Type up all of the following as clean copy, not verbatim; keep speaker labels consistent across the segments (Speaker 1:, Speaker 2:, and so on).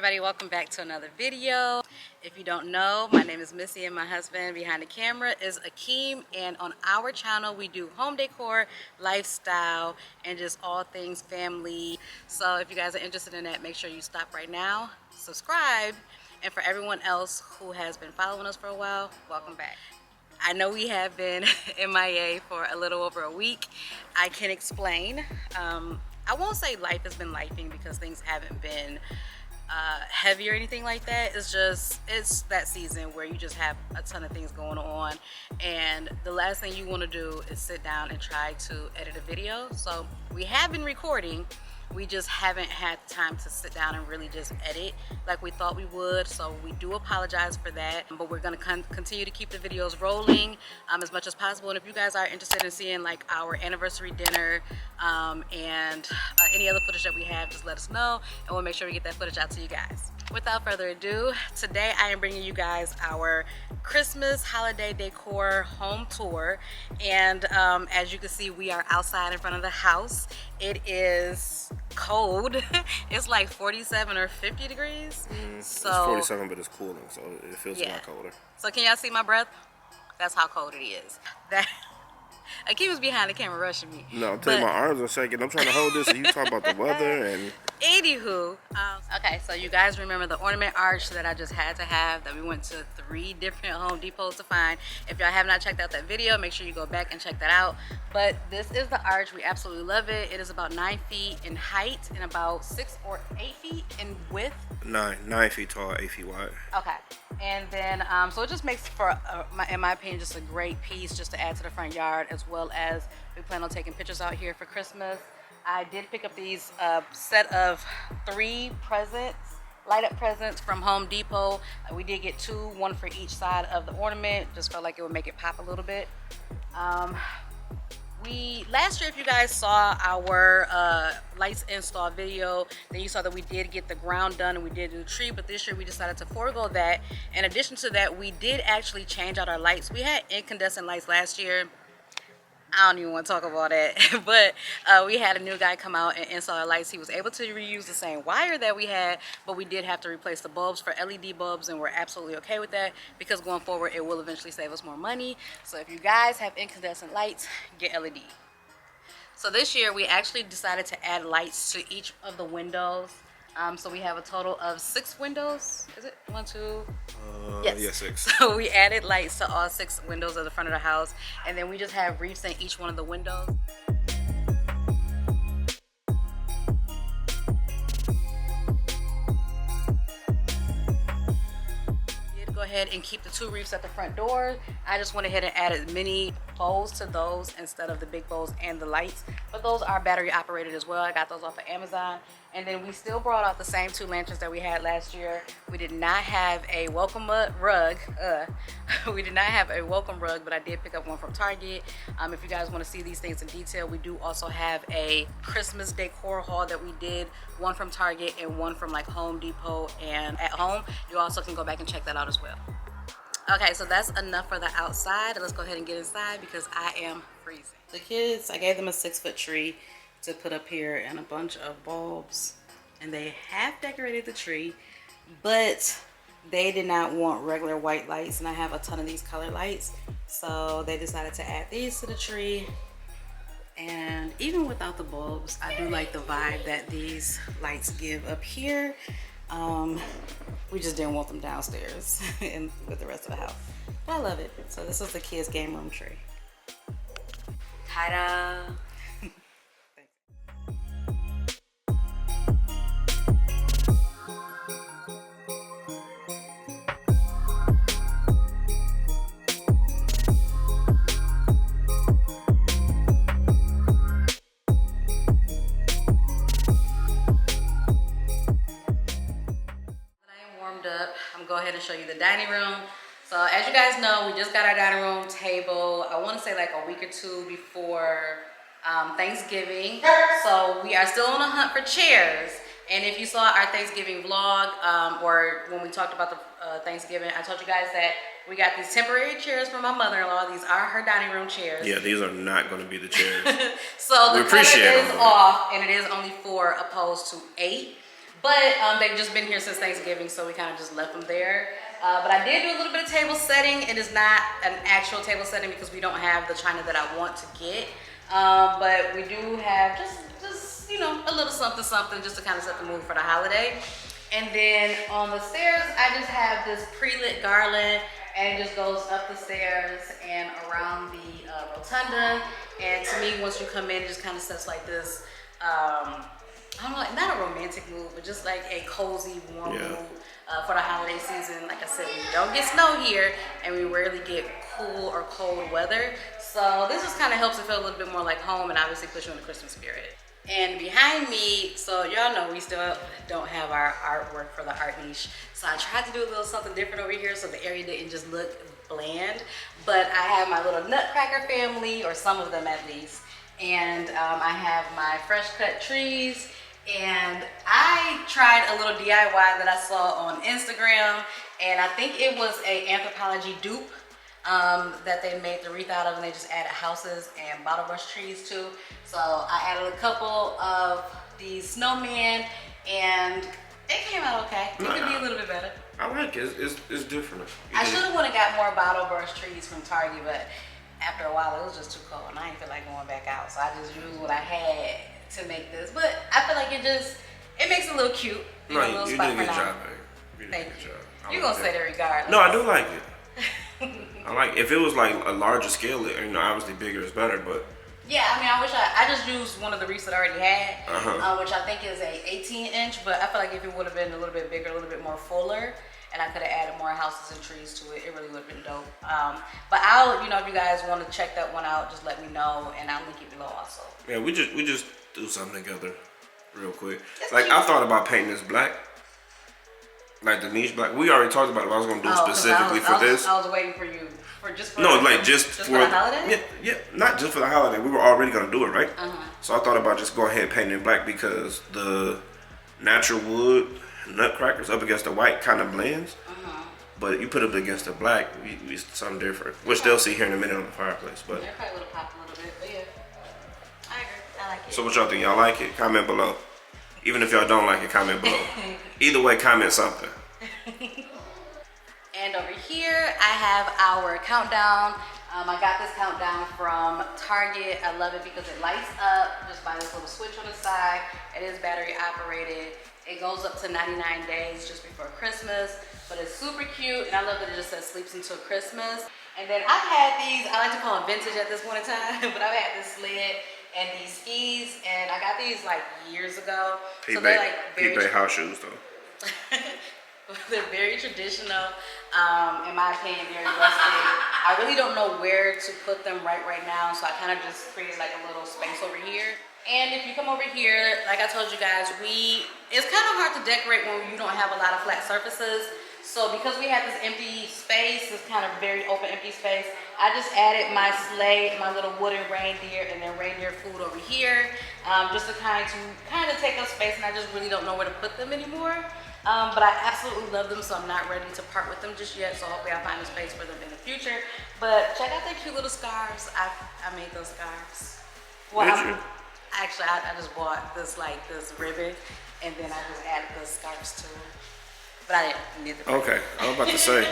Speaker 1: everybody, welcome back to another video. If you don't know, my name is Missy and my husband behind the camera is Akeem, and on our channel we do home decor, lifestyle, and just all things family. So if you guys are interested in that, make sure you stop right now, subscribe, and for everyone else who has been following us for a while, welcome back. I know we have been MIA for a little over a week. I can explain. I won't say life has been lifing because things haven't been heavy or anything like that. It's that season where you just have a ton of things going on, and the last thing you want to do is sit down and try to edit a video. So we have been recording, we just haven't had time to sit down and really just edit like we thought we would. So we do apologize for that, but we're going to continue to keep the videos rolling as much as possible. And if you guys are interested in seeing like our anniversary dinner and any other footage that we have, just let us know and we'll make sure we get that footage out to you guys. Without further ado, today I am bringing you guys our Christmas holiday decor home tour, and as you can see, we are outside in front of the house. It is cold. It's like 47 or 50 degrees. So
Speaker 2: it's 47, but it's cooling, so it feels a lot colder.
Speaker 1: So can y'all see my breath? That's how cold it is. That Akeem was behind the camera rushing me.
Speaker 2: No, I'm telling you, my arms are shaking. I'm trying to hold this, and you talk about the weather and.
Speaker 1: Anywho, okay, so you guys remember the ornament arch that I just had to have, that we went to 3 different Home Depots to find. If y'all have not checked out that video, make sure you go back and check that out. But this is the arch. We absolutely love it. It is about 9 feet in height and about 6 or 8 feet in width.
Speaker 2: 9 feet tall, 8 feet wide.
Speaker 1: Okay, and then so it just makes for in my opinion, just a great piece just to add to the front yard, as well as we plan on taking pictures out here for Christmas. I did pick up these set of 3 presents, light up presents from Home Depot. We did get 2, 1 for each side of the ornament. Just felt like it would make it pop a little bit. Last year, if you guys saw our lights install video, then you saw that we did get the ground done and we did do the tree. But this year we decided to forego that. In addition to that, we did actually change out our lights. We had incandescent lights last year. I don't even want to talk about that, but we had a new guy come out and install our lights. He was able to reuse the same wire that we had, but we did have to replace the bulbs for LED bulbs, and we're absolutely okay with that because going forward it will eventually save us more money. So if you guys have incandescent lights, get LED. So this year we actually decided to add lights to each of the windows. So we have a total of 6 windows. Is it 1, 2? Yes.
Speaker 2: Yeah, 6.
Speaker 1: So we added lights to all 6 windows of the front of the house, and then we just have wreaths in each one of the windows. Go ahead and keep the 2 wreaths at the front door. I just went ahead and added mini bows to those instead of the big bows and the lights, but those are battery operated as well. I got those off of Amazon. And then we still brought out the same 2 lanterns that we had last year. We did not have a welcome rug. We did not have a welcome rug, but I did pick up one from Target. If you guys want to see these things in detail, we do also have a Christmas decor haul that we did, one from Target and one from like Home Depot and at home. You also can go back and check that out as well. Okay, so that's enough for the outside. Let's go ahead and get inside because I am freezing. The kids, I gave them a 6-foot tree to put up here and a bunch of bulbs, and they have decorated the tree, but they did not want regular white lights, and I have a ton of these color lights, so they decided to add these to the tree. And even without the bulbs, I do like the vibe that these lights give up here. We just didn't want them downstairs and with the rest of the house, but I love it. So this is the kids' game room tree. Ta-da! Go ahead and show you the dining room. So as you guys know, we just got our dining room table, I want to say like a week or 2 before Thanksgiving. So we are still on a hunt for chairs. And if you saw our Thanksgiving vlog or when we talked about the Thanksgiving, I told you guys that we got these temporary chairs from my mother-in-law. These are her dining room chairs.
Speaker 2: Yeah, these are not going to be the chairs.
Speaker 1: So the color is off, and it is only 4 opposed to 8. But they've just been here since Thanksgiving, so we kind of just left them there. But I did do a little bit of table setting. It is not an actual table setting because we don't have the china that I want to get. But we do have just you know, a little something just to kind of set the mood for the holiday. And then on the stairs, I just have this pre-lit garland, and it just goes up the stairs and around the rotunda. And to me, once you come in, it just kind of sets like this, I don't know, like not a romantic mood, but just like a cozy, warm mood for the holiday season. Like I said, we don't get snow here, and we rarely get cool or cold weather. So this just kind of helps it feel a little bit more like home, and obviously push you in the Christmas spirit. And behind me, so y'all know we still don't have our artwork for the art niche. So I tried to do a little something different over here so the area didn't just look bland. But I have my little Nutcracker family, or some of them at least. And I have my fresh cut trees. And I tried a little DIY that I saw on Instagram. And I think it was a Anthropologie dupe that they made the wreath out of, and they just added houses and bottle brush trees too. So I added a couple of these snowmen, and it came out okay. It could be a little bit better.
Speaker 2: I like it. It's different.
Speaker 1: I should have went and got more bottle brush trees from Target, but after a while it was just too cold, and I didn't feel like going back out. So I just used what I had to make this. But I feel like it makes it a little cute.
Speaker 2: No, you did a good job, babe.
Speaker 1: Thank you. You're gonna say that regardless.
Speaker 2: No, I do like it. I like, if it was like a larger scale, you know, obviously bigger is better, but
Speaker 1: yeah, I mean, I wish I just used one of the wreaths that I already had, which I think is a 18-inch, but I feel like if it would have been a little bit bigger, a little bit more fuller, and I could have added more houses and trees to it, it really would have been dope. But I'll, you know, if you guys want to check that one out, just let me know, and I'll link it below also.
Speaker 2: Yeah, we just do something together real quick. It's like, cute. I thought about painting this black. Like the niche black. We already talked about what I was gonna do specifically for this.
Speaker 1: I was waiting for you for just
Speaker 2: no, like just for
Speaker 1: the holiday.
Speaker 2: Yeah, not just for the holiday. We were already gonna do it, right? So I thought about just going ahead and painting it black because the natural wood nutcrackers up against the white kind of blends. But you put it up against the black, we something different, which they'll see here in a minute on the fireplace. But
Speaker 1: yeah, probably would have popped a little bit, but yeah, I agree. I like it.
Speaker 2: So what y'all think? Y'all like it? Comment below. Even if y'all don't like it, comment below. Either way, comment something.
Speaker 1: And over here, I have our countdown. I got this countdown from Target. I love it because it lights up just by this little switch on the side. It is battery operated. It goes up to 99 days just before Christmas, but it's super cute. And I love that it just says sleeps until Christmas. And then I've had these, I like to call them vintage at this point in time, but I've had this sled and these skis, and I got these like years ago. So they're like very
Speaker 2: house shoes though.
Speaker 1: They're very traditional, in my opinion, very rustic. I really don't know where to put them right now, so I kind of just created like a little space over here. And if you come over here, like I told you guys, it's kind of hard to decorate when you don't have a lot of flat surfaces. So because we had this empty space, this kind of very open empty space, I just added my sleigh, my little wooden reindeer, and then reindeer food over here, just to kind of take up space, and I just really don't know where to put them anymore. But I absolutely love them, so I'm not ready to part with them just yet, so hopefully I'll find a space for them in the future. But check out their cute little scarves. I made those scarves. Well, actually, I just bought this ribbon, and then I just added the scarves to it. But I didn't need the ribbon.
Speaker 2: Okay, I was about to say.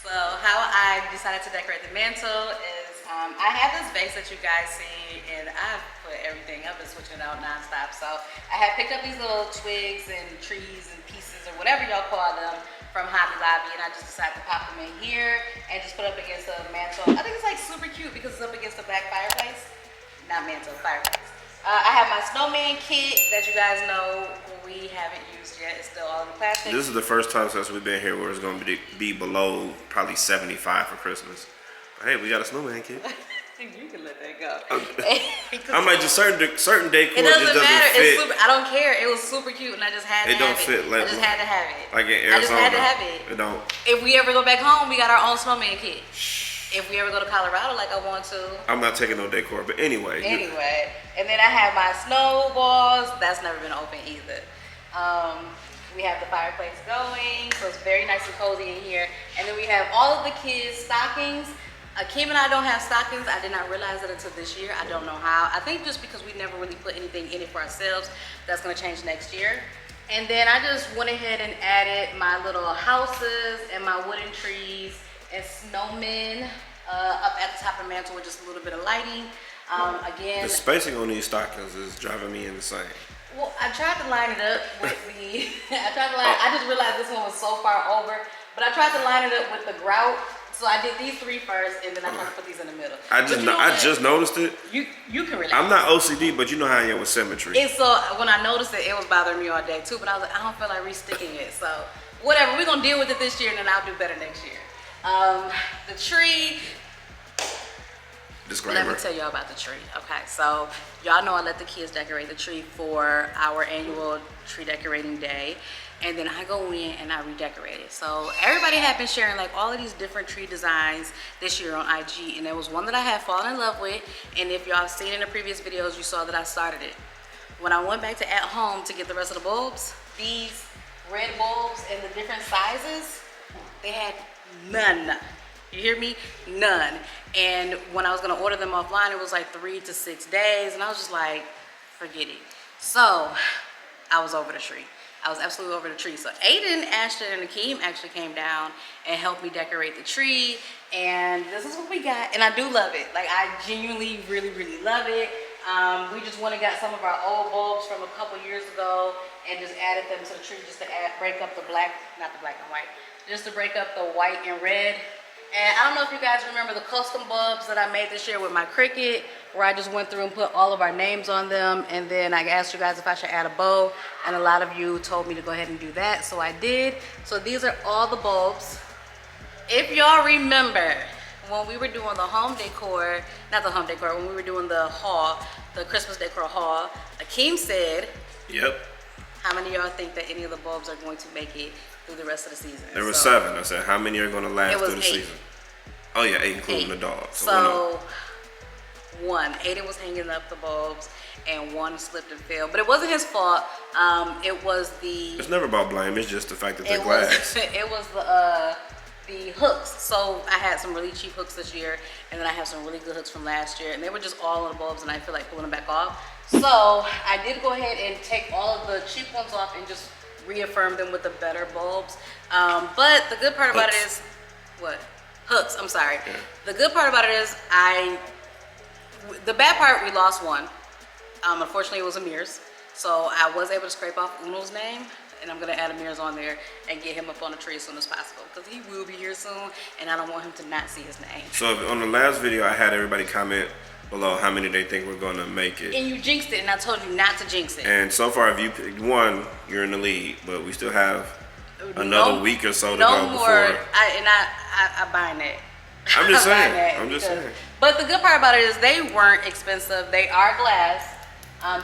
Speaker 1: So how I decided to decorate the mantle is I have this vase that you guys see, and I've put everything. I've been switching it out nonstop. So I had picked up these little twigs and trees and pieces or whatever y'all call them from Hobby Lobby, and I just decided to pop them in here and just put up against the mantle. I think it's like super cute because it's up against the black fireplace. Not mantle, fireplace. I have my snowman kit that you guys know we haven't used yet. It's still all in plastic.
Speaker 2: This is the first time since we've been here where it's going to be below probably 75 for Christmas. But hey, we got a snowman kit.
Speaker 1: You can let that go.
Speaker 2: I'm like, just certain decor
Speaker 1: it doesn't matter.
Speaker 2: fit.
Speaker 1: It's super, I don't care. It was super cute, and I just had to have it.
Speaker 2: It don't fit. Like,
Speaker 1: I just had to have it.
Speaker 2: Like in Arizona.
Speaker 1: I just had to have it.
Speaker 2: It don't.
Speaker 1: If we ever go back home, we got our own snowman kit. If we ever go to Colorado like I want to.
Speaker 2: I'm not taking no decor, but anyway.
Speaker 1: Anyway, and then I have my snowballs. That's never been open either. We have the fireplace going, so it's very nice and cozy in here. And then we have all of the kids' stockings. Kim and I don't have stockings. I did not realize that until this year. I don't know how. I think just because we never really put anything in it for ourselves. That's going to change next year. And then I just went ahead and added my little houses and my wooden trees and snowmen up at the top of the mantle with just a little bit of lighting. Again,
Speaker 2: the spacing on these stockings is driving me insane.
Speaker 1: well, I tried to line it up with the, I just realized this one was so far over, but I tried to line it up with the grout. So I did these three first, and then I tried to put these in the middle.
Speaker 2: I just noticed it.
Speaker 1: You can relax.
Speaker 2: I'm not OCD, but you know how I am with symmetry.
Speaker 1: And so when I noticed it was bothering me all day too, but I was like, I don't feel like resticking it. So whatever, we're gonna deal with it this year, and then I'll do better next year. The tree.
Speaker 2: Disclaimer.
Speaker 1: Let me tell y'all about the tree. Okay, so y'all know I let the kids decorate the tree for our annual tree decorating day. And then I go in and I redecorate it. So everybody had been sharing like all of these different tree designs this year on IG. And there was one that I had fallen in love with. And if y'all have seen in the previous videos, you saw that I started it. When I went back to at home to get the rest of the bulbs, these red bulbs in the different sizes, they had none. You hear me? None. And when I was gonna order them offline, it was like 3 to 6 days. And I was just like, forget it. So I was over the tree. I was absolutely over the tree. So Aiden, Ashton, and Akeem actually came down and helped me decorate the tree. And this is what we got. And I do love it. Like, I genuinely, really, really love it. We just went and got some of our old bulbs from a couple years ago and just added them to the tree just to break up the black, not the black and white, just to break up the white and red. And I don't know if you guys remember the custom bulbs that I made this year with my Cricut, where I just went through and put all of our names on them. And then I asked you guys if I should add a bow. And a lot of you told me to go ahead and do that. So I did. So these are all the bulbs. If y'all remember, when we were doing the home decor, not the home decor, when we were doing the haul, the Christmas decor haul, Akeem said,
Speaker 2: yep.
Speaker 1: How many of y'all think that any of the bulbs are going to make it through the rest of the season?
Speaker 2: There were 7. I said, how many are going to last through the
Speaker 1: 8.
Speaker 2: season? Oh yeah, 8 including the dog.
Speaker 1: So one, Aiden was hanging up the bulbs, and one slipped and fell. But it wasn't his fault. It was the.
Speaker 2: It's never about blame. It's just the fact that they're glass.
Speaker 1: It was the hooks. So I had some really cheap hooks this year, and then I have some really good hooks from last year, and they were just all on the bulbs, and I feel like pulling them back off. So I did go ahead and take all of the cheap ones off and just reaffirm them with the better bulbs. But the good part about it is, what? Hooks, I'm sorry. Yeah. The good part about it is the bad part, we lost one. Unfortunately, it was Amir's. So I was able to scrape off Uno's name, and I'm gonna add Amir's on there and get him up on the tree as soon as possible, because he will be here soon, and I don't want him to not see his name.
Speaker 2: So on the last video, I had everybody comment below how many they think we're gonna make it.
Speaker 1: And you jinxed it, and I told you not to jinx it.
Speaker 2: And so far, if you picked one, you're in the lead, but we still have another week or so to go
Speaker 1: more,
Speaker 2: before.
Speaker 1: I bind it.
Speaker 2: I'm just saying. I'm just saying.
Speaker 1: But the good part about it is they weren't expensive. They are glass.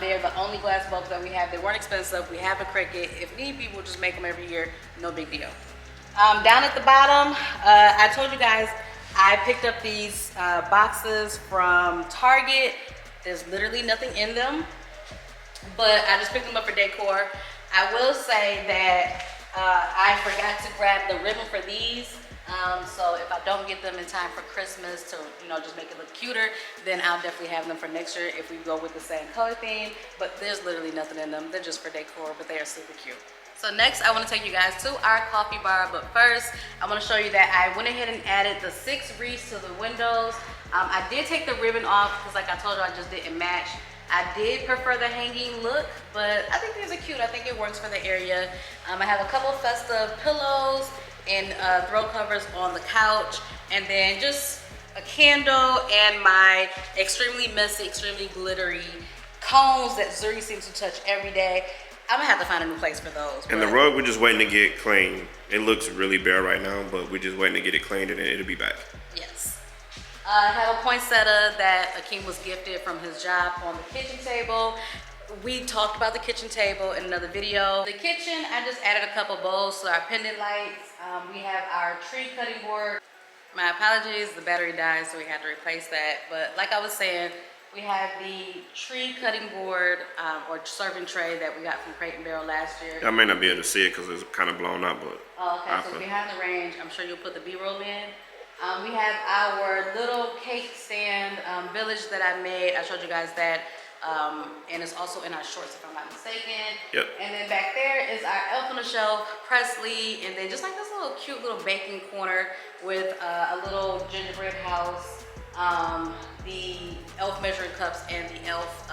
Speaker 1: They're the only glass bulbs that we have. They weren't expensive. We have a Cricut. If need be, we'll just make them every year. No big deal. Down at the bottom, I told you guys I picked up these boxes from Target. There's literally nothing in them, but I just picked them up for decor. I will say that I forgot to grab the ribbon for these. So if I don't get them in time for Christmas to, just make it look cuter, then I'll definitely have them for next year if we go with the same color theme. But there's literally nothing in them. They're just for decor, but they are super cute. So next, I want to take you guys to our coffee bar. But first, I want to show you that I went ahead and added the 6 wreaths to the windows. I did take the ribbon off because, like I told you, I just didn't match. I did prefer the hanging look, but I think these are cute. I think it works for the area. I have a couple of festive pillows and throw covers on the couch, and then just a candle and my extremely messy, extremely glittery cones that Zuri seems to touch every day. I'm gonna have to find a new place for those.
Speaker 2: And the rug, we're just waiting to get clean. It looks really bare right now, but we're just waiting to get it cleaned, and then it'll be back.
Speaker 1: Yes. I have a poinsettia that Akeem was gifted from his job on the kitchen table. We talked about the kitchen table in another video. The kitchen, I just added a couple bowls to our pendant lights. We have our tree cutting board. My apologies, the battery died, so we had to replace that. But like I was saying, we have the tree cutting board or serving tray that we got from Crate and Barrel last year.
Speaker 2: I may not be able to see it because it's kind of blown up, but.
Speaker 1: Oh, okay, so behind the range, I'm sure you'll put the B-roll in. We have our little cake stand village that I made. I showed you guys that And it's also in our shorts, if I'm not mistaken.
Speaker 2: Yep.
Speaker 1: And then back there is our elf on the shelf, Presley, and then just like this little cute little baking corner with a little gingerbread house, the elf measuring cups, and the elf,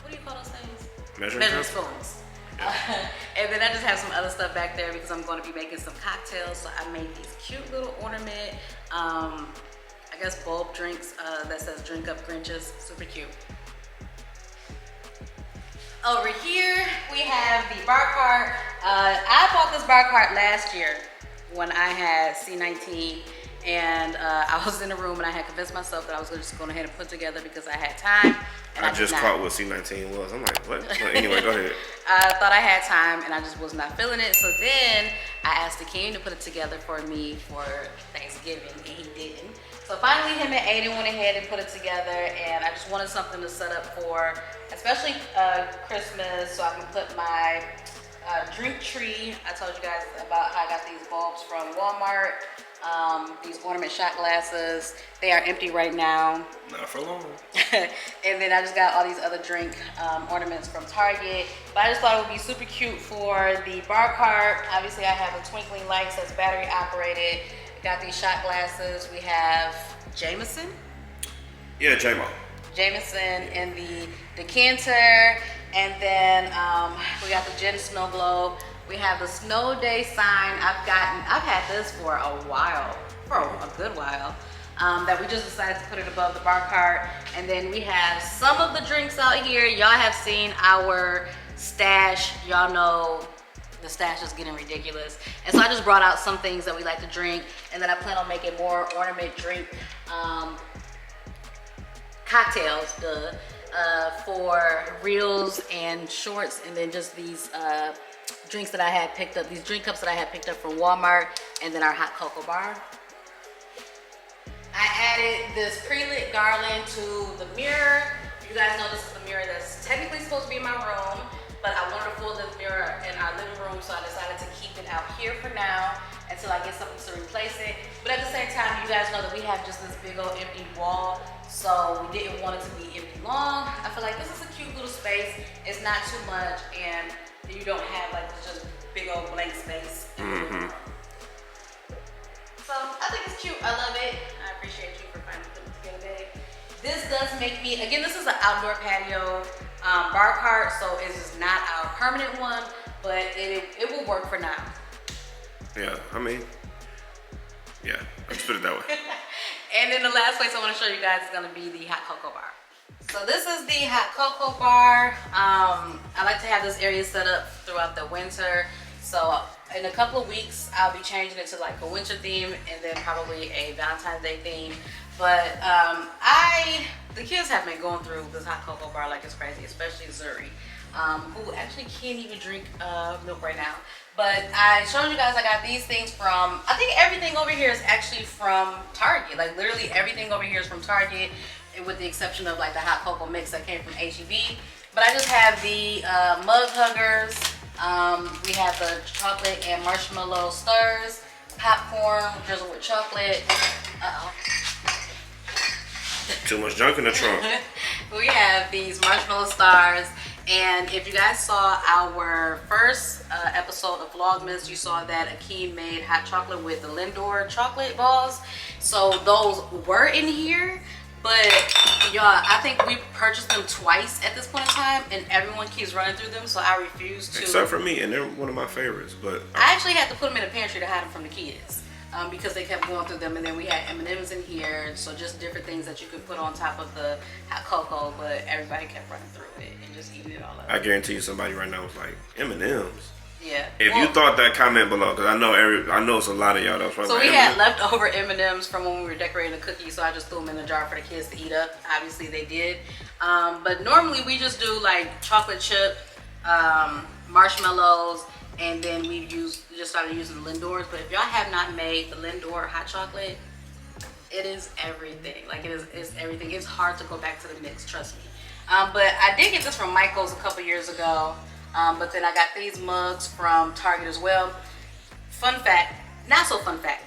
Speaker 1: what do you call those things? Measuring spoons. And then I just have some other stuff back there because I'm going to be making some cocktails. So I made these cute little ornament, I guess bulb drinks that says "Drink Up Grinches." Super cute. Over here we have the bar cart. I bought this bar cart last year when I had C19, and I was in the room and I had convinced myself that I was just going ahead and put together because I had time. And
Speaker 2: I just caught what C19 was. I'm like, what? But anyway, go ahead.
Speaker 1: I thought I had time and I just was not feeling it. So then I asked the king to put it together for me for Thanksgiving, and he didn't. So finally him and Aiden went ahead and put it together, and I just wanted something to set up for, especially Christmas, so I can put my drink tree. I told you guys about how I got these bulbs from Walmart. These ornament shot glasses. They are empty right now.
Speaker 2: Not for long.
Speaker 1: And then I just got all these other drink ornaments from Target. But I just thought it would be super cute for the bar cart. Obviously I have a twinkling lights that's battery operated. Got these shot glasses. We have Jameson.
Speaker 2: Yeah, J-Mo.
Speaker 1: Jameson in the decanter. And then we got the gin snow globe. We have the snow day sign. I've had this for a while, for a good while, that we just decided to put it above the bar cart. And then we have some of the drinks out here. Y'all have seen our stash. Y'all know the stash is getting ridiculous. And so I just brought out some things that we like to drink. And then I plan on making more ornament drink cocktails for reels and shorts. And then just these drinks that I had picked up, these drink cups that I had picked up from Walmart, and then our hot cocoa bar. I added this pre-lit garland to the mirror. You guys know this is the mirror that's technically supposed to be in my room, but I wanted to pull the mirror in our living room, so I decided to keep it out here for now until I get something to replace it. But at the same time, you guys know that we have just this big old empty wall, so we didn't want it to be empty long. I feel like this is a cute little space. It's not too much, and you don't have like just big old blank space. Mm-hmm. So I think it's cute. I love it. I appreciate you for finally putting it together, babe. This does make me, again, this is an outdoor patio bar cart, so it is not our permanent one, but it will work for now.
Speaker 2: Yeah, I mean, yeah, let's put it that way.
Speaker 1: And then the last place I want to show you guys is going to be the hot cocoa bar. So this is the hot cocoa bar. I like to have this area set up throughout the winter. So in a couple of weeks, I'll be changing it to like a winter theme and then probably a Valentine's Day theme. But the kids have been going through this hot cocoa bar like it's crazy, especially Zuri, who actually can't even drink milk right now. But I showed you guys I got these things from, I think everything over here is actually from Target. Like literally everything over here is from Target, with the exception of like the hot cocoa mix that came from H-E-B. But I just have the mug huggers. We have the chocolate and marshmallow stirs, popcorn drizzled with chocolate. Uh-oh.
Speaker 2: Too much junk in the trunk.
Speaker 1: We have these marshmallow stars. And if you guys saw our first episode of Vlogmas, you saw that Akeem made hot chocolate with the Lindor chocolate balls. So those were in here, but y'all, I think we purchased them twice at this point in time, and everyone keeps running through them, so I refuse to.
Speaker 2: Except for me, and they're one of my favorites. But
Speaker 1: I actually had to put them in the pantry to hide them from the kids. Because they kept going through them, and then we had M&Ms in here, so just different things that you could put on top of the hot cocoa, but everybody kept running through it and just eating it all up.
Speaker 2: I guarantee you somebody right now was like, M&Ms?
Speaker 1: Yeah.
Speaker 2: If you thought that, comment below, because I know it's a lot of y'all that was probably
Speaker 1: so
Speaker 2: like,
Speaker 1: we had leftover M&Ms from when we were decorating the cookies, so I just threw them in the jar for the kids to eat up. Obviously they did. But normally we just do like chocolate chip, marshmallows, and then we just started using Lindors. But if y'all have not made the Lindor hot chocolate, it is everything. Like it's everything. It's hard to go back to the mix, trust me. But I did get this from Michael's a couple years ago. But then I got these mugs from Target as well. Fun fact, not so fun fact.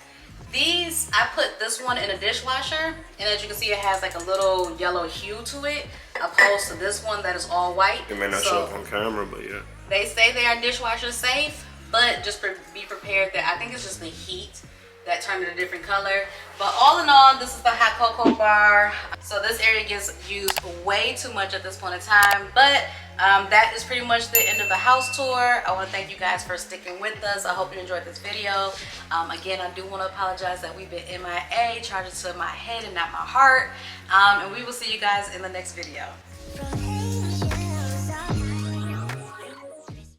Speaker 1: These, I put this one in a dishwasher, and as you can see, it has like a little yellow hue to it. opposed to this one that is all white.
Speaker 2: It may not show up on camera, but yeah.
Speaker 1: They say they are dishwasher safe, but just be prepared that I think it's just the heat that turned it a different color. But all in all, this is the hot cocoa bar. So this area gets used way too much at this point in time, but that is pretty much the end of the house tour. I want to thank you guys for sticking with us. I hope you enjoyed this video. Again, I do want to apologize that we've been MIA, charged to my head and not my heart. And we will see you guys in the next video.